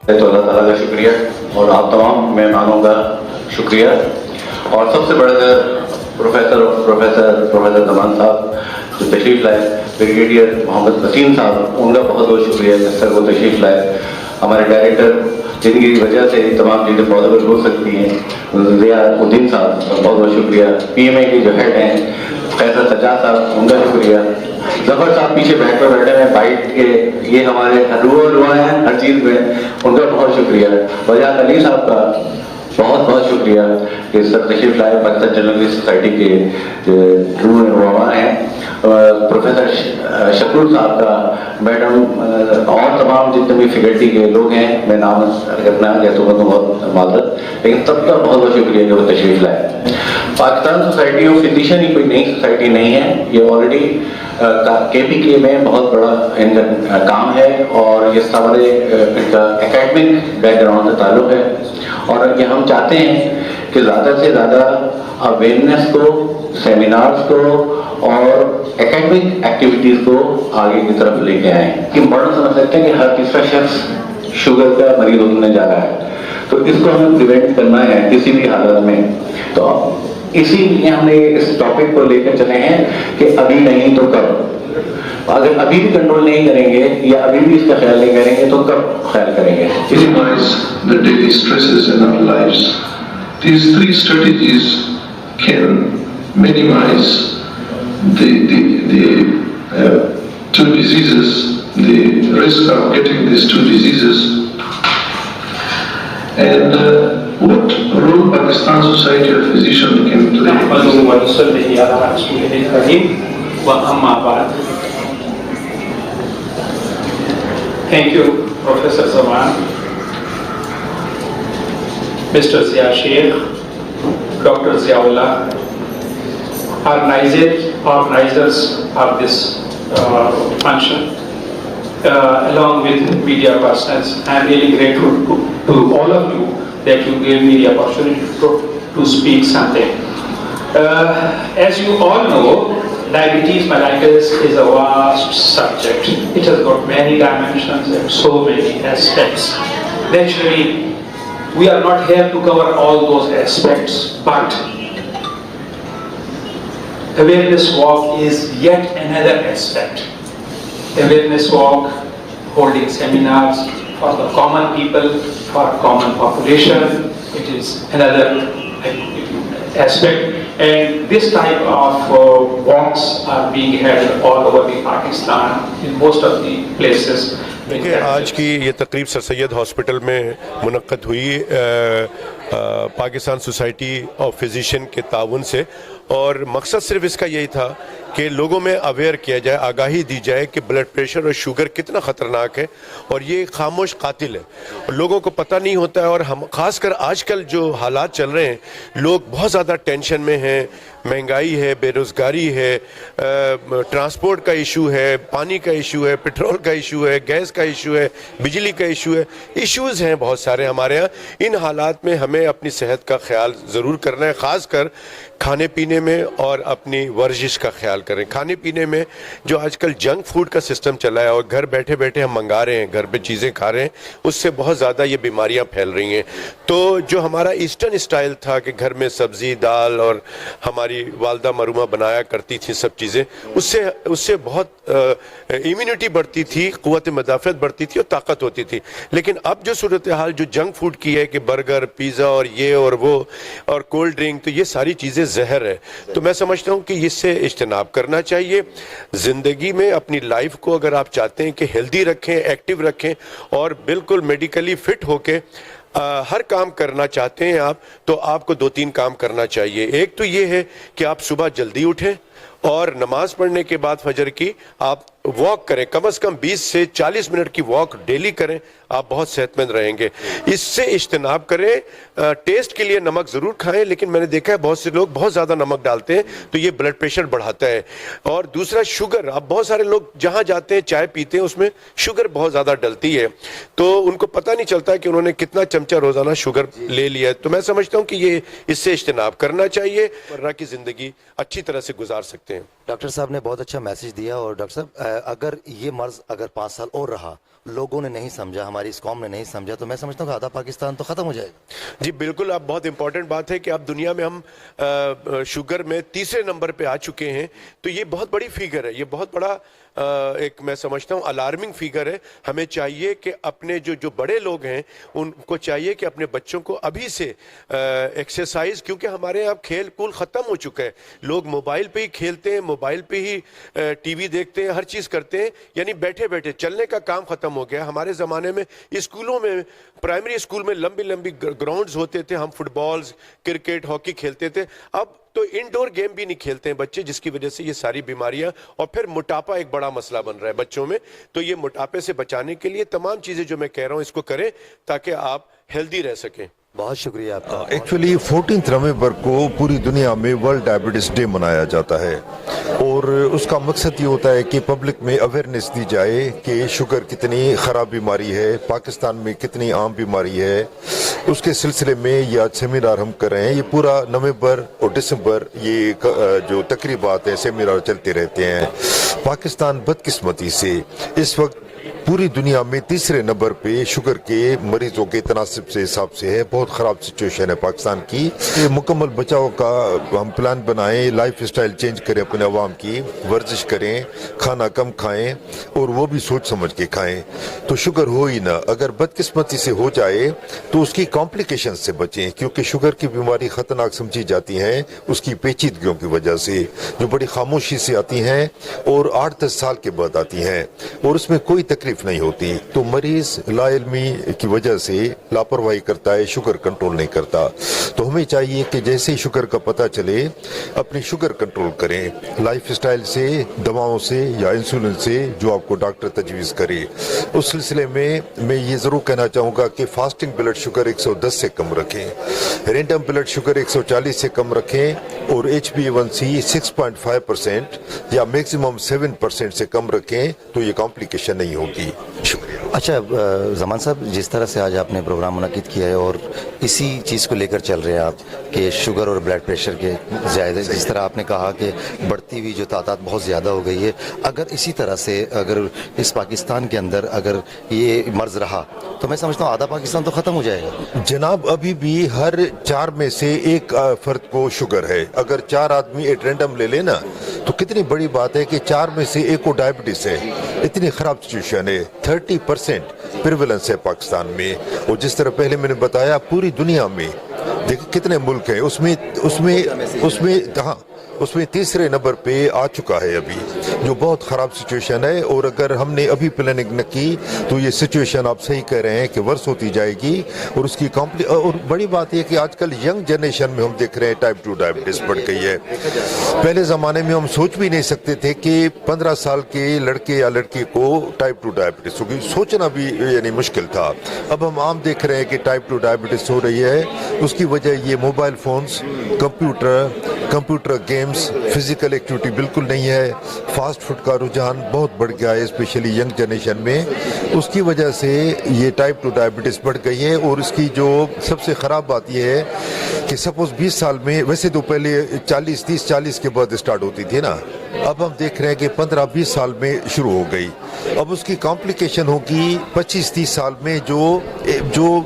تو اللہ تعالیٰ کا شکریہ اور آپ تمام مہمانوں کا شکریہ، اور سب سے بڑھ کر پروفیسر زمان صاحب جو تشریف لائے، بریگیڈیئر محمد وسیم صاحب، ان کا بہت بہت شکریہ جس طرح وہ تشریف لائے، ہمارے ڈائریکٹر جن کی وجہ سے تمام چیزیں پاسبل ہو سکتی ہیں، ضیاء الدین صاحب کا بہت بہت شکریہ، پی ایم اے کے جو ہیڈ ہیں فیصل سجاد صاحب، ان کا شکریہ، ظفر صاحب پیچھے بیٹھے ہیں بائٹ کے، یہ ہمارے روح ہیں ہر چیز میں، ان کا بہت شکریہ، وجاہت علی صاحب کا بہت بہت شکریہ کہ سر تشریف لائے، پاکستان جرنلسٹ سوسائٹی کے روح ہیں، پروفیسر شکور صاحب کا، میڈم اور تمام جتنے بھی فیکلٹی کے لوگ ہیں، میں نام کرنا یا تو بہت معذرت، لیکن سب کا بہت بہت شکریہ کہ وہ تشریف لائے۔ پاکستان سوسائٹی آف فزیشین ہی کوئی نئی سوسائٹی نہیں ہے، یہ آلریڈی کے پی کے میں بہت بڑا ان کا کام ہے، اور یہ سارے ان کا اکیڈمک بیک گراؤنڈ سے تعلق ہے، اور یہ ہم چاہتے ہیں کہ زیادہ سے زیادہ اویئرنیس کو، سیمینارز کو اور اکیڈمک ایکٹیویٹیز کو آگے کی طرف لے کے آئیں، کہ ماڈرن سمجھ سکتے ہیں کہ ہر تیسرا شخص شوگر کا مریض ہونے جا رہا ہے، تو اس کو ہمیں پریونٹ کرنا ہے کسی بھی حالت میں، تو اسی لیے ہم نے اس ٹاپک کو لے کر چلے ہیں کہ ابھی نہیں تو کب، اگر ابھی بھی کنٹرول نہیں کریں گے یا ابھی بھی اس کا خیال نہیں کریں گے تو کب خیال کریں گے۔ Minimize the daily stresses in our lives. These three strategies can minimize the two diseases, the risk of getting these two diseases. And what role Pakistan Society of Physicians can play? Thank you, Professor Zaman, Mr. Zia Sheikh, Dr. Ziaullah, organizers of this function, along with media persons. I am really grateful to all of you that you gave me the opportunity to speak something. As you all know, diabetes mellitus is a vast subject. It has got many dimensions and so many aspects. Naturally, we are not here to cover all those aspects, but awareness walk is yet another aspect. Awareness walk, holding seminars for the common people, for common population, it is another aspect. And this type of walks are being held all over the Pakistan in most of the places. آج کی یہ تقریب سر سید hospital میں منعقد ہوئی Pakistan society of physician کے تعاون سے، اور مقصد صرف اس کا یہی تھا کہ لوگوں میں اویئر کیا جائے، آگاہی دی جائے کہ بلڈ پریشر اور شوگر کتنا خطرناک ہے، اور یہ خاموش قاتل ہے، لوگوں کو پتہ نہیں ہوتا ہے، اور ہم خاص کر آج کل جو حالات چل رہے ہیں، لوگ بہت زیادہ ٹینشن میں ہیں، مہنگائی ہے، بے روزگاری ہے، ٹرانسپورٹ کا ایشو ہے، پانی کا ایشو ہے، پیٹرول کا ایشو ہے، گیس کا ایشو ہے، بجلی کا ایشو ہے، ایشوز ہیں بہت سارے ہمارے ہاں۔ ان حالات میں ہمیں اپنی صحت کا خیال ضرور کرنا ہے، خاص کر کھانے پینے میں، اور اپنی ورزش کا خیال کریں۔ کھانے پینے میں جو آج کل جنک فوڈ کا سسٹم چلا ہے، اور گھر بیٹھے بیٹھے ہم منگا رہے ہیں، گھر پہ چیزیں کھا رہے ہیں، اس سے بہت زیادہ یہ بیماریاں پھیل رہی ہیں۔ تو جو ہمارا ایسٹرن اسٹائل تھا کہ گھر میں سبزی دال اور ہماری والدہ مرحومہ بنایا کرتی تھی سب چیزیں، اس سے بہت ایمیونٹی بڑھتی تھی، قوت مدافعت بڑھتی تھی اور طاقت ہوتی تھی۔ لیکن اب جو صورتحال جو جنک فوڈ کی ہے کہ برگر، پیزا اور یہ اور وہ اور کولڈ ڈرنک، تو یہ ساری چیزیں زہر ہے۔ تو میں سمجھتا ہوں کہ اس سے اجتناب کرنا چاہیے۔ زندگی میں اپنی لائف کو اگر آپ چاہتے ہیں کہ ہیلدی رکھیں، ایکٹیو رکھیں، اور بالکل میڈیکلی فٹ ہو کے ہر کام کرنا چاہتے ہیں آپ، تو آپ کو 2-3 کام کرنا چاہیے۔ ایک تو یہ ہے کہ آپ صبح جلدی اٹھیں، اور نماز پڑھنے کے بعد فجر کی آپ واک کریں، کم از کم 20 سے 40 منٹ کی واک ڈیلی کریں، آپ بہت صحت مند رہیں گے۔ اس سے اجتناب کریں۔ ٹیسٹ کے لیے نمک ضرور کھائیں، لیکن میں نے دیکھا ہے بہت سے لوگ بہت زیادہ نمک ڈالتے ہیں، تو یہ بلڈ پریشر بڑھاتا ہے۔ اور دوسرا شوگر، اب بہت سارے لوگ جہاں جاتے ہیں چائے پیتے ہیں، اس میں شوگر بہت زیادہ ڈلتی ہے، تو ان کو پتہ نہیں چلتا کہ انہوں نے کتنا چمچہ روزانہ شوگر لے لیا ہے۔ تو میں سمجھتا ہوں کہ یہ اس سے اجتناب کرنا چاہیے، ورنہ کی زندگی اچھی طرح سے گزار سکتے ہیں۔ ڈاکٹر صاحب نے بہت اچھا میسج دیا، اور ڈاکٹر صاحب اگر یہ مرض اگر 5 سال اور رہا، لوگوں نے نہیں سمجھا، ہماری اس قوم نے نہیں سمجھا، تو میں سمجھتا ہوں کہ آدھا پاکستان تو ختم ہو جائے گا۔ جی بالکل، اب بہت امپورٹنٹ بات ہے کہ اب دنیا میں ہم شوگر میں تیسرے نمبر پہ آ چکے ہیں، تو یہ بہت بڑی فیگر ہے، یہ بہت بڑا ایک میں سمجھتا ہوں الارمنگ فیگر ہے۔ ہمیں چاہیے کہ اپنے جو بڑے لوگ ہیں ان کو چاہیے کہ اپنے بچوں کو ابھی سے ایکسرسائز، کیونکہ ہمارے یہاں کھیل کود ختم ہو چکا ہے، لوگ موبائل پہ ہی کھیلتے ہیں، موبائل پہ ہی ٹی وی دیکھتے ہیں، ہر چیز کرتے ہیں، یعنی بیٹھے بیٹھے چلنے کا کام ختم ہو گیا۔ ہمارے زمانے میں اسکولوں میں، پرائمری اسکول میں لمبی لمبی گراؤنڈز ہوتے تھے، ہم فٹ بالز، کرکٹ، ہاکی کھیلتے تھے۔ اب تو انڈور گیم بھی نہیں کھیلتے ہیں بچے، جس کی وجہ سے یہ ساری بیماریاں، اور پھر موٹاپا ایک بڑا مسئلہ بن رہا ہے بچوں میں۔ تو یہ موٹاپے سے بچانے کے لیے تمام چیزیں جو میں کہہ رہا ہوں اس کو کریں تاکہ آپ ہیلدی رہ سکیں۔ بہت شکریہ آپ کا۔ ایکچولی 14 نومبر کو پوری دنیا میں ورلڈ ڈائبٹیز ڈے منایا جاتا ہے، اور اس کا مقصد یہ ہوتا ہے کہ پبلک میں اویئرنیس دی جائے کہ شوگر کتنی خراب بیماری ہے، پاکستان میں کتنی عام بیماری ہے۔ اس کے سلسلے میں یہ آج سیمینار ہم کر رہے ہیں۔ یہ پورا نومبر اور دسمبر یہ جو تقریبات ہیں، سیمینار چلتے رہتے ہیں۔ پاکستان بدقسمتی سے اس وقت پوری دنیا میں تیسرے نمبر پہ شوگر کے مریضوں کے تناسب سے حساب سے ہے۔ بہت خراب سچویشن ہے پاکستان کی۔ یہ مکمل بچاؤ کا ہم پلان بنائیں، لائف اسٹائل چینج کریں اپنے عوام کی، ورزش کریں، کھانا کم کھائیں، اور وہ بھی سوچ سمجھ کے کھائیں، تو شوگر ہو ہی نہ۔ اگر بدقسمتی سے ہو جائے تو اس کی کمپلیکیشن سے بچیں، کیونکہ شوگر کی بیماری خطرناک سمجھی جاتی ہیں اس کی پیچیدگیوں کی وجہ سے، جو بڑی خاموشی سے آتی ہیں اور 8-10 سال کے بعد آتی ہیں، اور اس میں کوئی تکلیف نہیں ہوتی۔ تو مریض لا علمی کی وجہ سے لاپرواہی کرتا ہے، شوگر کنٹرول نہیں کرتا۔ تو ہمیں چاہیے کہ جیسے ہی شوگر کا پتہ چلے اپنی شوگر کنٹرول کریں، لائف اسٹائل سے، دواؤں سے یا انسولین سے جو آپ کو ڈاکٹر تجویز کرے۔ اس سلسلے میں میں یہ ضرور کہنا چاہوں گا کہ فاسٹنگ بلڈ شوگر 110 سے کم رکھیں، رینڈم بلڈ شوگر 140 سے کم رکھیں، اور HbA1c 6.5% یا میکسیمم 7% سے کم رکھیں، تو یہ کمپلیکیشن نہیں ہوگی۔ شکریہ۔ اچھا زمان صاحب، جس طرح سے آج آپ نے پروگرام منعقد کیا ہے اور اسی چیز کو لے کر چل رہے ہیں آپ کہ شوگر اور بلڈ پریشر کے زیادہ، جس طرح آپ نے کہا کہ بڑھتی ہوئی جو تعداد بہت زیادہ ہو گئی ہے، اگر اسی طرح سے اگر اس پاکستان کے اندر اگر یہ مرض رہا تو میں سمجھتا ہوں آدھا پاکستان تو ختم ہو جائے گا۔ جناب ابھی بھی ہر 4 میں سے ایک فرد کو شوگر ہے۔ اگر 4 آدمی ایک رینڈم لے لینا تو کتنی بڑی بات ہے کہ 4 میں سے ایک کو ڈائبٹیز ہے۔ اتنی خراب سچویشن ہے، 30% پریویلنس ہے پاکستان میں، اور جس طرح پہلے میں نے بتایا پوری دنیا میں دیکھ کتنے ملک ہیں، اس میں تیسرے نمبر پہ آ چکا ہے ابھی، جو بہت خراب سچویشن ہے۔ اور اگر ہم نے ابھی پلاننگ نہ کی تو یہ سچویشن آپ صحیح کہہ رہے ہیں کہ ورس ہوتی جائے گی، اور اس کی اور بڑی بات یہ کہ آج کل ینگ جنریشن میں ہم دیکھ رہے ہیں ٹائپ 2 ڈائبٹیز بڑھ گئی ہے۔ پہلے زمانے میں ہم سوچ بھی نہیں سکتے تھے کہ 15 سال کے لڑکے یا لڑکی کو ٹائپ 2 ڈائبٹیز ہوگی، سوچنا بھی یعنی مشکل تھا۔ اب ہم عام دیکھ رہے ہیں کہ ٹائپ 2 ڈائبٹیز ہو رہی ہے۔ اس کی وجہ یہ mobile phones, computer games, physical activity بالکل نہیں ہے، فاسٹ فوڈ کا رجحان بہت بڑھ گیا ہے اسپیشلی ینگ جنریشن میں۔ اس کی وجہ سے یہ ٹائپ 2 ڈائبٹیز بڑھ گئی ہے، اور اس کی جو سب سے خراب بات یہ ہے کہ سپوز 20 سال میں، ویسے تو پہلے 40 کے بعد اسٹارٹ ہوتی تھی نا، اب ہم دیکھ رہے ہیں کہ 15-20 سال میں شروع ہو گئی۔ اب اس کی کمپلیکیشن ہوگی 25-30 سال میں، جو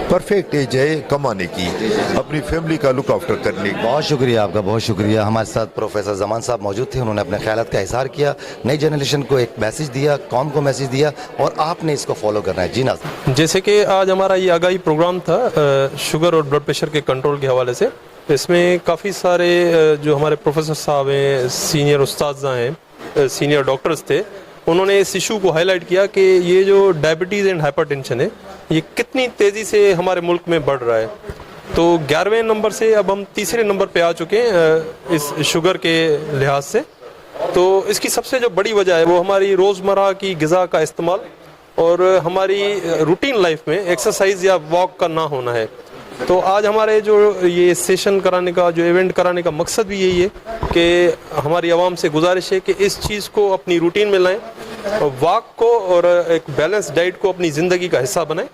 پرفیکٹ ایج ہے کمانے کی، اپنی فیملی کا لک آفٹر کرنے کی۔ بہت شکریہ آپ کا، بہت شکریہ۔ ہمارے ساتھ پروفیسر زمان صاحب موجود تھے، انہوں نے اپنے خیالات کا اظہار کیا، نئی جنریشن کو ایک میسج دیا، قوم کو میسج دیا، اور آپ نے اس کو فالو کرنا ہے۔ جی ناظرین، جیسے کہ آج ہمارا یہ آگاہی پروگرام تھا شوگر اور بلڈ پریشر کے کنٹرول کے حوالے سے، اس میں کافی سارے جو ہمارے پروفیسر صاحب ہیں، سینئر اساتذہ ہیں، سینئر ڈاکٹرز تھے، انہوں نے اس ایشو کو ہائی لائٹ کیا کہ یہ جو ڈائبٹیز اینڈ ہائپر ٹینشن ہے یہ کتنی تیزی سے ہمارے ملک میں بڑھ رہا ہے۔ تو 11ویں نمبر سے اب ہم تیسرے نمبر پہ آ چکے ہیں اس شوگر کے لحاظ سے۔ تو اس کی سب سے جو بڑی وجہ ہے وہ ہماری روزمرہ کی غذا کا استعمال اور ہماری روٹین لائف میں ایکسرسائز یا واک کا نہ ہونا ہے۔ تو آج ہمارے جو یہ سیشن کرانے کا، جو ایونٹ کرانے کا مقصد بھی یہی ہے کہ ہماری عوام سے گزارش ہے کہ اس چیز کو اپنی روٹین میں لائیں، واک کو اور ایک بیلنس ڈائٹ کو اپنی زندگی کا حصہ بنائیں۔